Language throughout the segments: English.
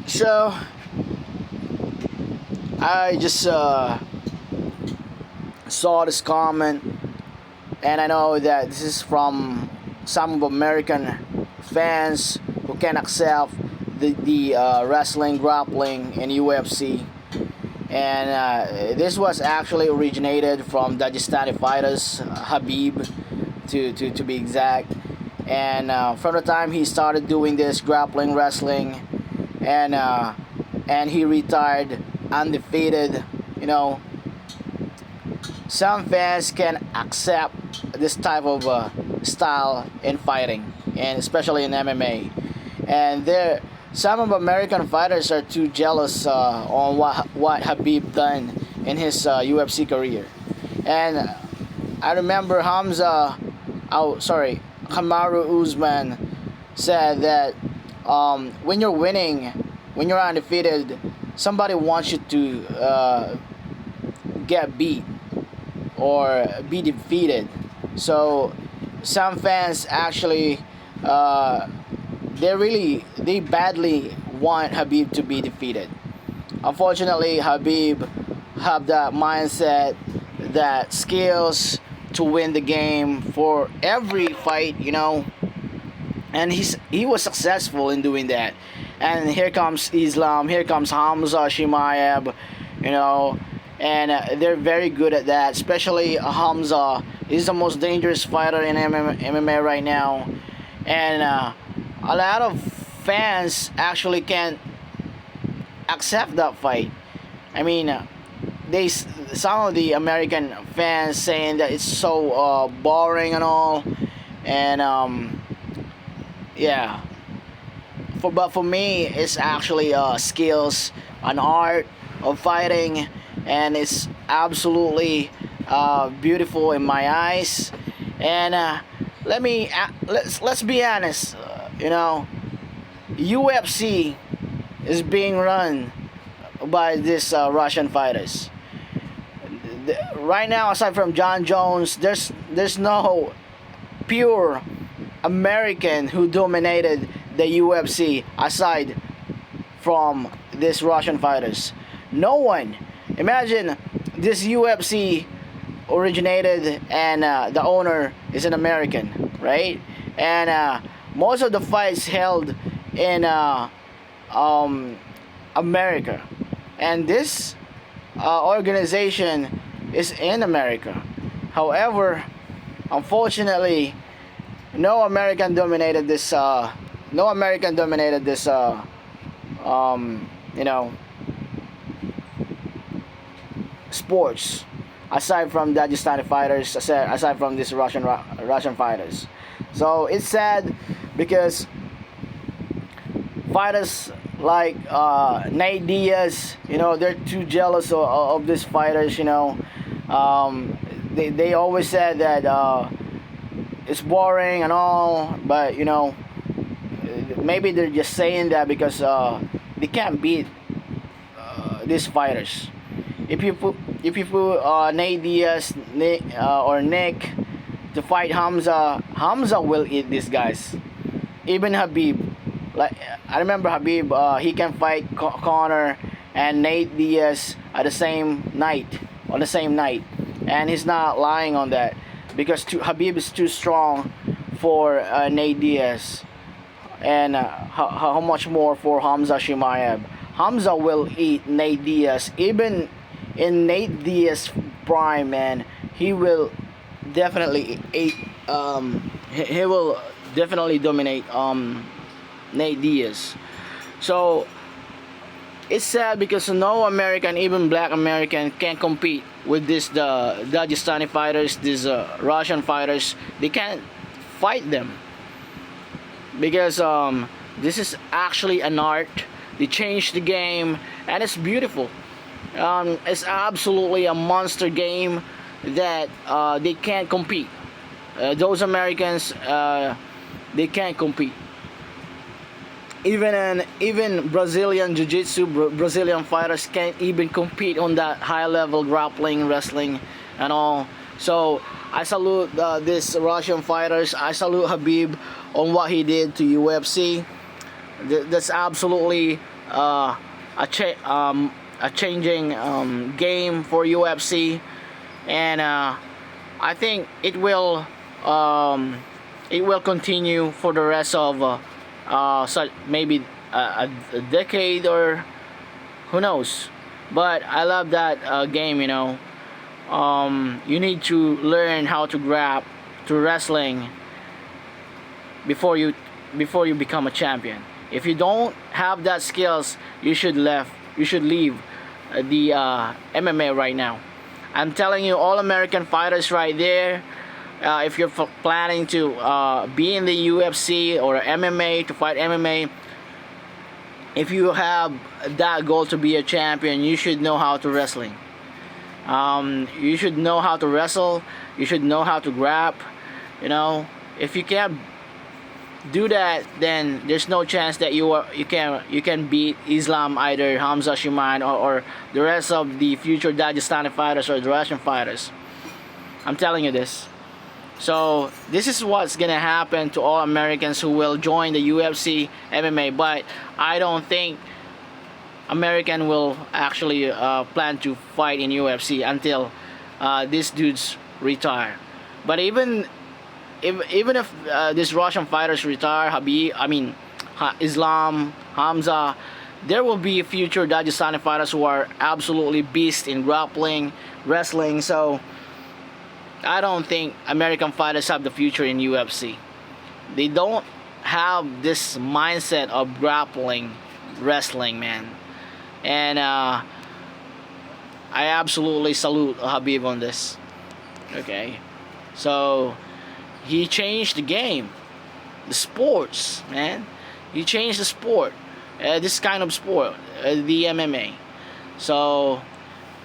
So I just saw this comment, and I know that this is from some of American fans who can accept the wrestling, grappling, and UFC. And this was actually originated from Dagestani fighters, Habib, to be exact. And from the time he started doing this grappling, wrestling, and he retired undefeated, you know, some fans can accept this type of style in fighting, and especially in MMA. And there, some of American fighters are too jealous on what Habib done in his UFC career. And I remember Kamaru Usman said that when you're winning, when you're undefeated, somebody wants you to get beat or be defeated. So some fans actually they badly want Habib to be defeated. Unfortunately, Habib have that mindset, that skills to win the game for every fight, and he was successful in doing that. And here comes Islam, here comes Khamzat Chimaev, and they're very good at that. Especially Hamza is the most dangerous fighter in MMA right now, and a lot of fans actually can't accept that fight. I mean, some of the American fans saying that it's so boring and all, and yeah. But for me, it's actually skills, an art of fighting, and it's absolutely beautiful in my eyes. And let's be honest, UFC is being run by these Russian fighters. Right now, aside from John Jones, there's no pure American who dominated the UFC aside from these Russian fighters. No one. Imagine this UFC originated and the owner is an American, right? And most of the fights held in America, and this organization is in America. However, unfortunately, no American dominated this. No American dominated this. Sports, aside from Dagestani fighters, aside from these Russian fighters. So it's sad because fighters like Nate Diaz, they're too jealous of these fighters. They always said that it's boring and all, but maybe they're just saying that because they can't beat these fighters. If you put Nate Diaz or Nick to fight Hamza will eat these guys. Even Habib, like I remember Habib, he can fight Conor and Nate Diaz at the same night, and he's not lying on that because Habib is too strong for Nate Diaz, and how much more for Khamzat Chimaev. Hamza will eat Nate Diaz. Even in Nate Diaz prime, man, he will definitely eat. He will definitely dominate Nate Diaz. So it's sad because no American, even black American, can compete with the Dagestani fighters, these Russian fighters. They can't fight them because this is actually an art. They changed the game, and it's beautiful. It's absolutely a monster game that they can't compete. Those Americans, they can't compete. Even Brazilian Jiu-Jitsu, Brazilian fighters can't even compete on that high level grappling, wrestling, and all. So I salute these Russian fighters. I salute Habib on what he did to UFC. That's absolutely a changing game for UFC, and I think it will continue for the rest of maybe a decade, or who knows. But I love that game. You need to learn how to grab to wrestling before you become a champion. If you don't have that skills, you should leave the MMA right now. I'm telling you, all American fighters right there. If you're planning to be in the UFC or MMA, to fight MMA, if you have that goal to be a champion, you should know how to wrestling. You should know how to wrestle. You should know how to grab. If you can't do that, then there's no chance that you can beat Islam, either Khamzat Chimaev, or the rest of the future Dagestani fighters or the Russian fighters. I'm telling you this. So this is what's gonna happen to all Americans who will join the UFC MMA. But I don't think American will actually plan to fight in UFC until these dudes retire. But even if these Russian fighters retire, Islam, Hamza, there will be future Dagestani fighters who are absolutely beasts in grappling, wrestling. So I don't think American fighters have the future in UFC. They don't have this mindset of grappling, wrestling, man. And I absolutely salute Khabib on this. Okay, so he changed the game, the sports, man. He changed the sport, this kind of sport, the MMA. So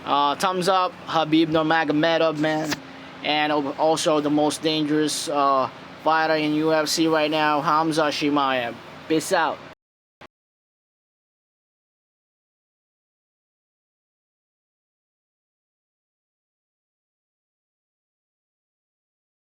thumbs up, Khabib Nurmagomedov, man. And also the most dangerous fighter in UFC right now, Khamzat Chimaev. Peace out.